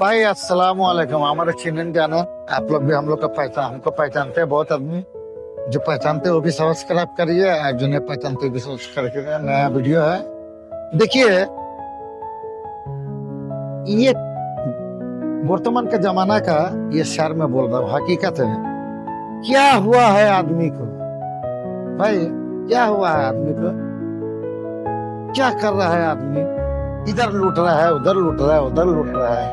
भाई अस्सलाम वालेकुम। हमारे चिन्हन जाना आप लोग भी हम लोग का पहचान हमको पहचानते हैं बहुत आदमी। जो पहचानते हैं वो भी सब्सक्राइब करिए और जो नहीं पहचानते भी सब्सक्राइब करिए। नया वीडियो है, देखिए। ये वर्तमान का जमाना का ये शहर में बोल रहा हूँ, हकीकत है। क्या हुआ है आदमी को भाई, क्या हुआ है आदमी को? क्या कर रहा है आदमी? इधर लूट रहा है, उधर लूट रहा है, उधर लूट रहा है।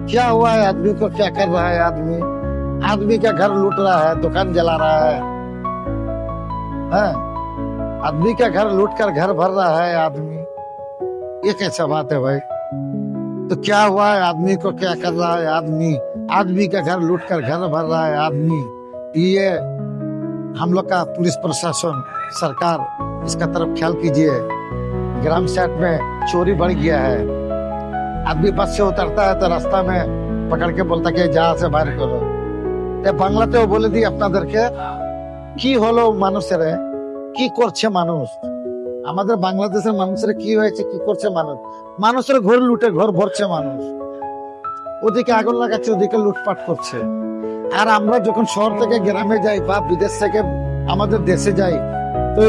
क्या हुआ है आदमी को? क्या कर रहा है आदमी? आदमी का घर लूट रहा है, दुकान जला रहा है, हाँ? आदमी का घर लूट कर घर भर रहा है आदमी। ये कैसा बात है भाई? तो क्या हुआ है आदमी को? क्या कर रहा है आदमी? आदमी का घर लूट कर घर भर रहा है आदमी। ये हम लोग का पुलिस प्रशासन, सरकार, इसका तरफ ख्याल कीजिए। ग्राम साइड में चोरी बढ़ गया है। आदमी बस से उतरता है तो रास्ता में पकड़ के बोलता कि जहाँ से बाहर करो। बाংলাতেও বলে দিই আপনাদেরকে, কি হলো মানুষের, কি করছে মানুষ? আমাদের বাংলাদেশের মানুষের কি হয়েছে, কি করছে মানুষ? মানুষের ঘর লুটে ঘর ভরছে মানুষ, ওদিকে আগুন লাগাচ্ছে, ওদিকে লুটপাট করছে। আর আমরা যখন শহর থেকে গ্রামে যাই বা বিদেশ থেকে আমাদের দেশে যাই, তো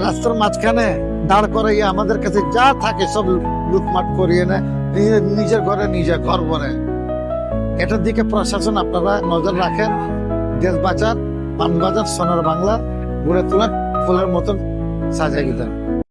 রাস্তার মাঝখানে দাঁড় করাইয়া আমাদের কাছে যা থাকে সব লুটমাট করিয়ে নেয়, নিজের ঘরে নিজে ঘর ভরে। এটার দিকে প্রশাসন আপনারা নজর রাখেন। দেশ বাঁচান, পান বাজার, সোনার বাংলা গড়ে তোলার ফুলের মতন সাজাই দেন।